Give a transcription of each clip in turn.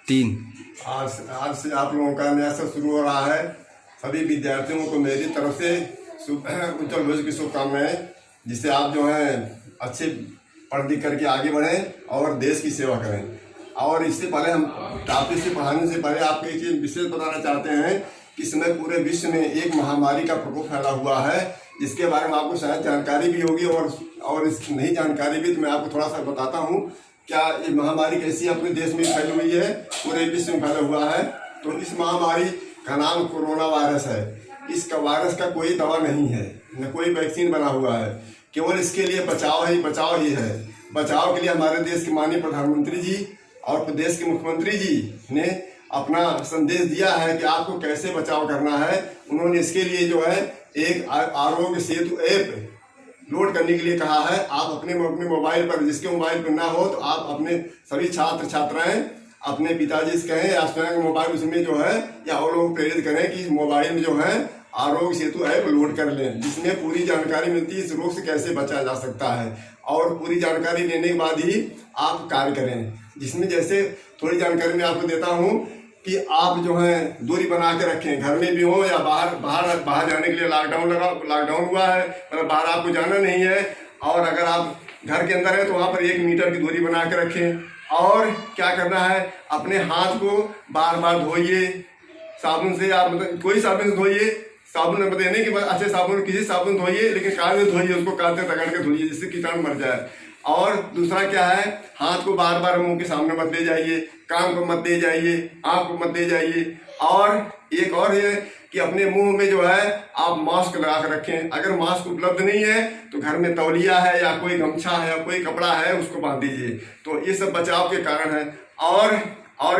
3। आज आज से आप लोगों का नया सत्र शुरू हो रहा है। सभी विद्यार्थियों को मेरी तरफ से उज्जवल भविष्य की शुभकामनाएं, जिससे आप जो है अच्छे पढ़ लिख करके आगे बढ़ें और देश की सेवा करें। और इससे पहले हम टॉपिक से पढ़ाने से पहले आपको एक चीज़ विशेष बताना चाहते हैं कि इस समय पूरे विश्व में एक महामारी का प्रकोप फैला हुआ है, जिसके बारे में आपको शायद जानकारी भी होगी और इस नहीं जानकारी भी, तो मैं आपको थोड़ा सा बताता हूँ। क्या ये महामारी कैसी अपने देश में फैली हुई है, पूरे विश्व में फैला हुआ है। तो इस महामारी का नाम कोरोना वायरस है। इस वायरस का कोई दवा नहीं है, न कोई वैक्सीन बना हुआ है, केवल इसके लिए बचाव ही है। बचाव के लिए हमारे देश के माननीय प्रधानमंत्री जी और प्रदेश के मुख्यमंत्री जी ने अपना संदेश दिया है कि आपको कैसे बचाव करना है। उन्होंने इसके लिए जो है एक आरोग्य सेतु ऐप लोड करने के लिए कहा है। आप अपने मोबाइल पर, जिसके मोबाइल पर ना हो, तो आप अपने सभी छात्र छात्राएं अपने पिताजी से कहें या स्वयं मोबाइल उसमें जो है, या और लोग प्रेरित करें कि मोबाइल में जो है आरोग्य सेतु ऐप लोड कर लें, जिसमें पूरी जानकारी मिलती है इस रोग से कैसे बचा जा सकता है। और पूरी जानकारी लेने के बाद ही आप कार्य करें, जिसमें जैसे थोड़ी जानकारी मैं आपको देता हूँ कि आप जो है दूरी बना के रखें, घर में भी हो या बाहर जाने के लिए लॉकडाउन हुआ है, मतलब बाहर आपको जाना नहीं है। और अगर आप घर के अंदर है तो वहाँ पर 1 मीटर की दूरी बना के रखें। और क्या करना है, अपने हाथ को बार बार धोइए साबुन से। आप मतलब कोई साबुन से धोइए, साबुन में नहीं कि अच्छे साबुन, किसी साबुन धोइए, लेकिन कागज धोइए, उसको कागज रगड़ के धोइए, जिससे कीटाणु मर जाए। और दूसरा क्या है, हाथ को बार बार मुंह के सामने मत ले जाइए, कान को मत ले जाइए, आँख को मत ले जाइए। और एक और है कि अपने मुंह में जो है आप मास्क लगा कर रखें। अगर मास्क उपलब्ध नहीं है तो घर में तौलिया है या कोई गमछा है या कोई कपड़ा है, उसको बांध दीजिए। तो ये सब बचाव के कारण है। और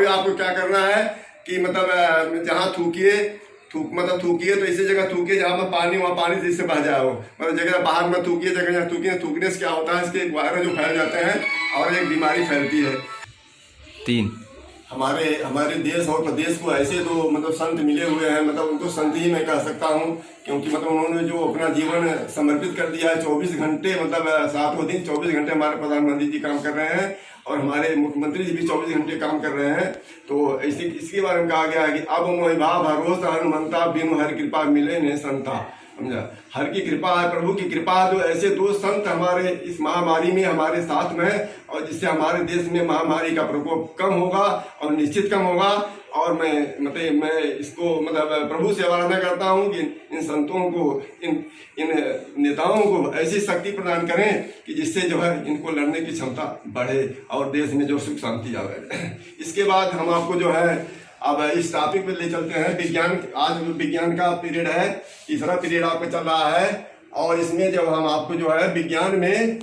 आपको क्या करना है कि मतलब जहाँ थूकिए तो ऐसी जगह थूकिए जहाँ पर पानी, वहाँ पानी से इससे बह जाओ। मतलब जगह बाहर में थूकिए, जगह जहाँ थूकिए। थूकने से क्या होता है, इसके वायरस जो फैल जाते हैं और एक बीमारी फैलती है। 3। हमारे देश और प्रदेश को ऐसे दो मतलब संत मिले हुए हैं, मतलब उनको संत ही मैं कह सकता हूँ, क्योंकि मतलब उन्होंने जो अपना जीवन समर्पित कर दिया है। 24 घंटे मतलब 7 दिन 24 घंटे हमारे प्रधानमंत्री जी काम कर रहे हैं और हमारे मुख्यमंत्री जी भी 24 घंटे काम कर रहे हैं। तो इसके बारे में कहा गया है कि अब मोहिभा भरोसा हनुमंता बिनु हर कृपा मिले ने संता। समझा, हर की कृपा है, प्रभु की कृपा है। तो ऐसे दो संत हमारे इस महामारी में हमारे साथ में है, और जिससे हमारे देश में महामारी का प्रकोप कम होगा और निश्चित कम होगा। और मैं इसको मतलब प्रभु से आराधना करता हूँ कि इन संतों को, इन नेताओं को ऐसी शक्ति प्रदान करें कि जिससे जो है इनको लड़ने की क्षमता बढ़े और देश में जो सुख शांति आवे। इसके बाद हम आपको जो है अब इस टॉपिक पे ले चलते हैं। विज्ञान, आज विज्ञान का पीरियड है, तीसरा पीरियड आपका चल रहा है। और इसमें जब हम आपको जो है विज्ञान में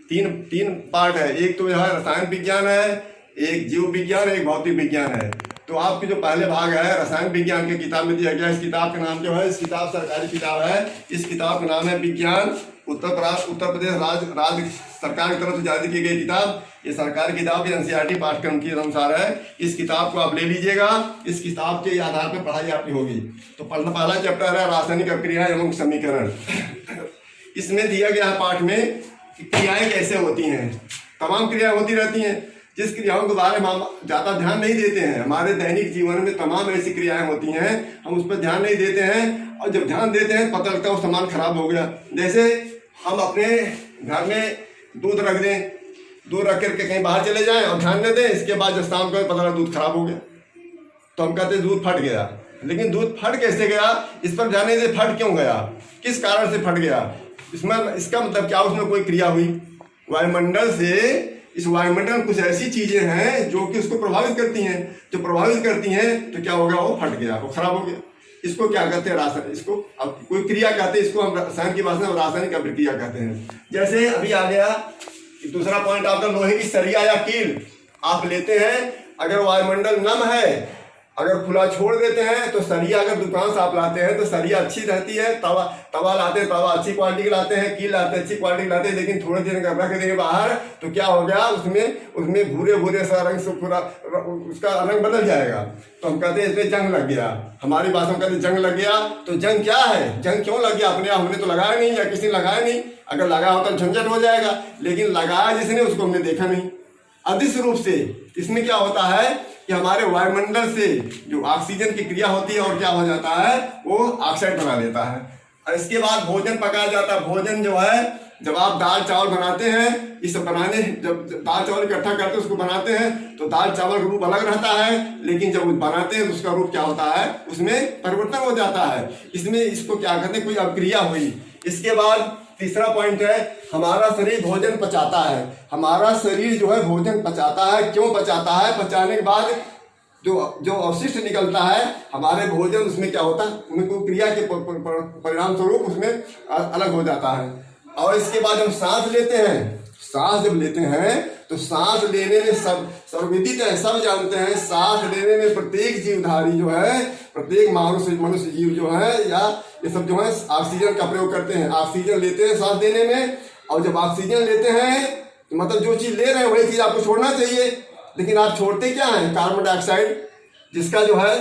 तीन पार्ट है। एक तो यह रसायन विज्ञान है, एक जीव विज्ञान, एक भौतिक विज्ञान है। तो आपके जो पहले भाग है रसायन विज्ञान की किताब में दिया गया। इस किताब का नाम जो है, इस किताब सरकारी किताब है, इस किताब का नाम है विज्ञान, उत्तर प्रदेश राज्य सरकार की तरफ से जारी की गई किताब। ये सरकारी किताब NCERT पाठ्यक्रम के अनुसार है। इस किताब को आप ले लीजिएगा, इस किताब के आधार पर पढ़ाई आपकी होगी। तो पहला चैप्टर है रासायनिक अभिक्रिया एवं समीकरण। इसमें दिया गया है पाठ में कि क्रियाएं कैसे होती हैं। तमाम क्रियाएं होती रहती हैं, जिस क्रियाओं के बारे में हम ज़्यादा ध्यान नहीं देते हैं। हमारे दैनिक जीवन में तमाम ऐसी क्रियाएं होती हैं, हम उस पर ध्यान नहीं देते हैं। और जब ध्यान देते हैं पता लगता है वो सामान खराब हो गया। जैसे हम अपने घर में दूध रख दें, दूध रख करके कहीं बाहर चले जाएं और ध्यान न दें, इसके बाद जब शाम को पता लगा दूध खराब हो गया, तो हम कहते हैं दूध फट गया। लेकिन दूध फट कैसे गया, इस पर ध्यान नहीं दे, फट क्यों गया, किस कारण से फट गया, इसका मतलब क्या, उसमें कोई क्रिया हुई वायुमंडल से। इस वायुमंडल में कुछ ऐसी चीजें हैं जो कि उसको प्रभावित करती हैं। जो प्रभावित करती हैं तो क्या होगा, वो फट गया, वो खराब हो गया। इसको क्या कहते हैं, रासायनिक, इसको अब कोई क्रिया कहते हैं, इसको हम रसायन की भाषा में रासायनिक अभिक्रिया कहते हैं। जैसे अभी आ गया दूसरा पॉइंट आपका, लोहे की सरिया या कील आप लेते हैं, अगर वायुमंडल नम है, अगर खुला छोड़ देते हैं तो सरिया, अगर दुकान से आप लाते हैं तो सरिया अच्छी रहती है। तवा लाते हैं, तवा अच्छी क्वालिटी के लाते हैं, कील लाते हैं अच्छी क्वालिटी के लाते हैं। लेकिन थोड़े देर रख देंगे बाहर तो क्या हो गया, उसमें भूरे सा रंग से पूरा उसका रंग बदल जाएगा। तो हम कहते हैं इसमें जंग लग गया। हमारी भाषा में कहते हैं जंग लग गया। तो जंग क्या है, जंग क्यों लग गया, अपने हमने तो लगाया नहीं या किसी ने लगाया नहीं। अगर लगा होता तो झंझट हो जाएगा, लेकिन लगाया जिसने उसको हमने देखा नहीं। अदृश्य रूप से इसमें क्या होता है कि हमारे वायुमंडल से जो ऑक्सीजन की क्रिया होती है और क्या हो जाता है, वो ऑक्साइड बना देता है। और इसके बाद भोजन पकाया जाता है। भोजन जो है, जब आप दाल चावल बनाते हैं, इस बनाने जब दाल चावल इकट्ठा करते हैं, उसको बनाते हैं, तो दाल चावल का रूप अलग रहता है, लेकिन जब बनाते हैं तो उसका रूप क्या होता है, उसमें परिवर्तन हो जाता है। इसमें इसको क्या कहते हैं, कोई अभिक्रिया हुई। इसके बाद तीसरा पॉइंट है, हमारा शरीर भोजन पचाता है। हमारा शरीर जो है भोजन पचाता है। क्यों पचाता है? पचाने के बाद जो अवशिष्ट निकलता है हमारे भोजन, उसमें क्या होता है, उनको क्रिया के परिणाम स्वरूप उसमें अलग हो जाता है। और इसके बाद हम सांस लेते हैं। सांस जब लेते हैं तो सांस लेने में सब सर्वविदित है, सब जानते हैं, सांस लेने में प्रत्येक जीवधारी जो है, प्रत्येक मनुष्य जीव जो है, या ये सब जो है ऑक्सीजन का प्रयोग करते हैं। ऑक्सीजन लेते हैं सांस देने में, और जब ऑक्सीजन लेते हैं तो मतलब जो चीज ले रहे हैं वही चीज आपको छोड़ना चाहिए, लेकिन आप छोड़ते क्या हैं, कार्बन डाइऑक्साइड, जिसका जो है,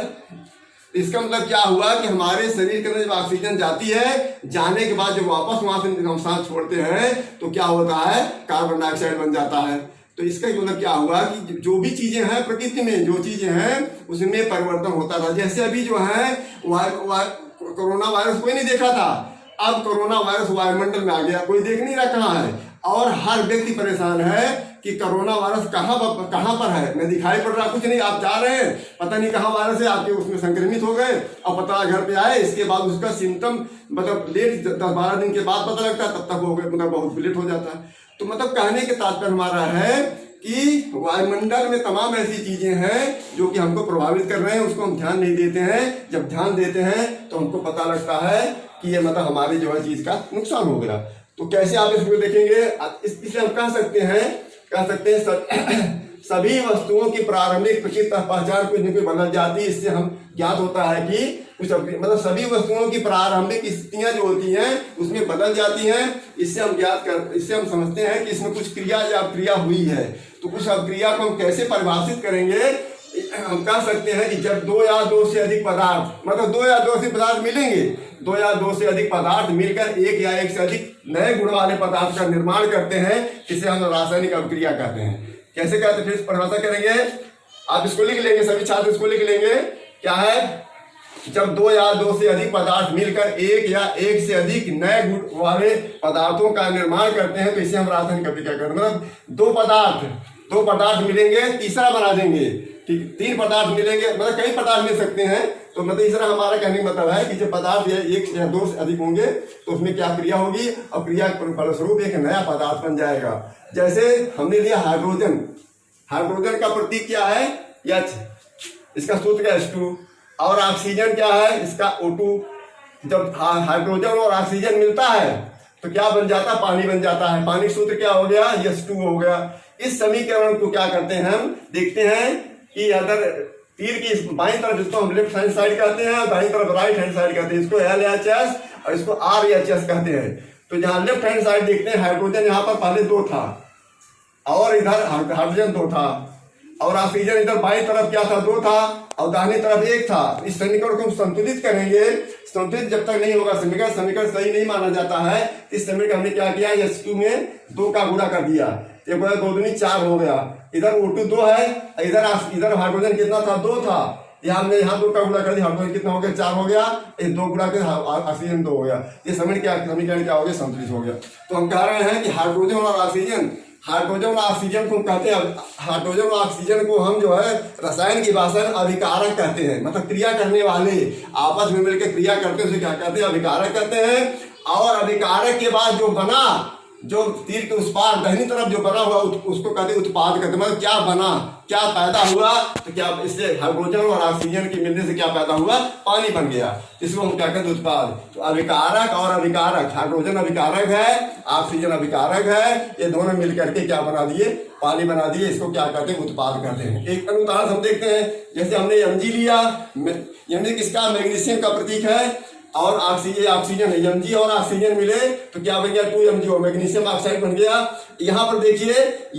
इसका मतलब क्या हुआ कि हमारे शरीर के अंदर जब ऑक्सीजन जाती है, जाने के बाद जब वापस वहां से हम सांस छोड़ते हैं तो क्या होता है, कार्बन डाइऑक्साइड बन जाता है। तो इसका मतलब क्या हुआ कि जो भी चीजें हैं प्रकृति में, जो चीजें हैं उसमें परिवर्तन होता था। जैसे अभी जो है कोरोना वायरस कोई नहीं देखा था, अब कोरोना वायरस वायुमंडल में आ गया, कोई देख नहीं रहा है, और हर व्यक्ति परेशान है कि कोरोना वायरस कहाँ पर है, मैं दिखाई पड़ रहा कुछ नहीं, आप जा रहे हैं पता नहीं कहाँ वायरस है, आपके उसमें संक्रमित हो गए और पता घर पे आए, इसके बाद उसका सिम्टम मतलब लेट 10-12 दिन के बाद पता लगता है, तब तक हो गए, मतलब बहुत लेट हो जाता है। तो मतलब कहने के तात्पर्य हमारा है कि वायुमंडल में तमाम ऐसी चीजें हैं जो कि हमको प्रभावित कर रहे हैं, उसको हम ध्यान नहीं देते हैं। जब ध्यान देते हैं तो हमको पता लगता है कि ये मतलब हमारी जो है चीज का नुकसान हो गया। तो कैसे आप इसको देखेंगे, इसलिए हम कह सकते हैं सभी वस्तुओं की प्रारंभिक प्रकृति पहचान कुछ न कुछ बदल जाती है। इससे हम ज्ञात होता है कि कुछ मतलब सभी वस्तुओं की प्रारंभिक स्थितियां जो होती हैं उसमें बदल जाती हैं। इससे हम समझते हैं कि इसमें कुछ क्रिया या अभिक्रिया हुई है। तो कुछ अभिक्रिया को हम कैसे परिभाषित करेंगे, हम कह सकते हैं कि जब 2 या 2 से अधिक पदार्थ, मतलब 2 या 2 से पदार्थ मिलेंगे, 2 या 2 से अधिक पदार्थ मिलकर 1 या 1 से अधिक नए गुण वाले पदार्थ का निर्माण करते हैं, जिसे हम रासायनिक अभिक्रिया कहते हैं। कैसे कहते हैं, फिर परिभाषा करेंगे, आप इसको लिख लेंगे, सभी छात्र इसको लिख लेंगे। क्या है, जब 2 या 2 से अधिक पदार्थ मिलकर 1 या 1 से अधिक नए गुण वाले पदार्थों का निर्माण करते हैं, तो इसे हम रासायनिक अभिक्रिया कहते हैं। मतलब 2 पदार्थ मिलेंगे, तीसरा बना देंगे, ठीक, 3 पदार्थ मिलेंगे, मतलब कई पदार्थ मिल सकते हैं। तो मतलब इस तरह हमारा कहने का मतलब है कि जब पदार्थ 1 या 2 से अधिक होंगे तो उसमें क्या क्रिया होगी, और क्रिया के फलस्वरूप एक नया पदार्थ बन जाएगा। जैसे हमने लिया हाइड्रोजन, हाइड्रोजन का प्रतीक क्या है, H, इसका सूत्र क्या, H2, और ऑक्सीजन क्या है, इसका O2। जब हाइड्रोजन और ऑक्सीजन मिलता है तो क्या बन जाता है, पानी बन जाता है। पानी का सूत्र क्या हो गया, H2 हो गया। इस समीकरण को क्या करते हैं, हम देखते हैं कि अगर तीर की बाईं तरफ, जिसको हम लेफ्ट हैंड साइड कहते हैं, और दाईं तरफ राइट हैंड साइड कहते हैं, इसको LHS और इसको RHS कहते हैं। तो जहां लेफ्ट हैंड साइड देखते हैं, हाइड्रोजन यहाँ पर पहले 2 था, और इधर हाइड्रोजन 2 था, और ऑक्सीजन इधर बाईं तरफ क्या था, 2 था, और दाहिनी तरफ 1 था। इस समीकरण को हम संतुलित करेंगे। संतुलित जब तक नहीं होगा समीकरण सही नहीं माना जाता है। इस समीकरण हमने क्या किया, H2 में 2 का गुणा कर दिया, 1 × 2 = 4 हो गया। इधर O2 2 है, इधर हाइड्रोजन कितना था, 2 था, हमने यहाँ 2 का गुणा कर दिया, हाइड्रोजन कितना हो गया, 4 हो गया, 2 गुणा कर ऑक्सीजन 2 हो गया। ये समीकरण क्या हो गया, संतुलित हो गया। तो हम कह रहे हैं कि हाइड्रोजन और ऑक्सीजन को कहते हैं, हाइड्रोजन और ऑक्सीजन को हम जो है रसायन की भाषा में अभिकारक कहते हैं। मतलब क्रिया करने वाले आपस में मिलकर क्रिया करते हैं, उसे क्या कहते हैं, अभिकारक कहते हैं। और अभिकारक के बाद जो बना, जो तीर के उस पार दाहिनी तरफ जो बना हुआ, उसको कहते हैं उत्पाद कहते हैं। मतलब क्या बना, क्या पैदा हुआ, तो क्या इससे हाइड्रोजन और ऑक्सीजन के मिलने से क्या पैदा हुआ, पानी बन गया, इसको हम क्या कहते हैं, उत्पाद। तो अभिकारक और अभिकारक, हाइड्रोजन अभिकारक है, ऑक्सीजन अभिकारक है, ये दोनों मिल करके क्या बना दिए, पानी बना दिए, इसको क्या कहते हैं, उत्पाद कहते हैं। एक उदाहरण हम देखते हैं, जैसे हमने Mg लिया, Mg किसका, मैग्नीशियम का प्रतीक है, और ऑक्सीजन है, Mg और ऑक्सीजन मिले तो क्या बन गया, 2MgO, मैग्नीशियम ऑक्साइड बन गया। यहाँ पर देखिए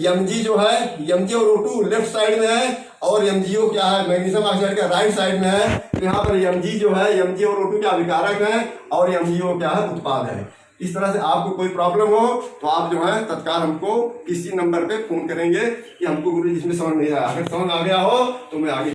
Mg जो है, Mg और O2 लेफ्ट साइड में है, और MgO क्या है, मैग्नीशियम ऑक्साइड का राइट साइड में है। तो यहाँ पर Mg जो है, Mg और O2 क्या अभिकारक है, और MgO क्या है, उत्पाद है। इस तरह से आपको कोई प्रॉब्लम हो तो आप जो है तत्काल हमको इसी नंबर पे फोन करेंगे कि हमको गुरु जी इसमें समझ नहीं आया। अगर समझ आ गया हो तो मैं आगे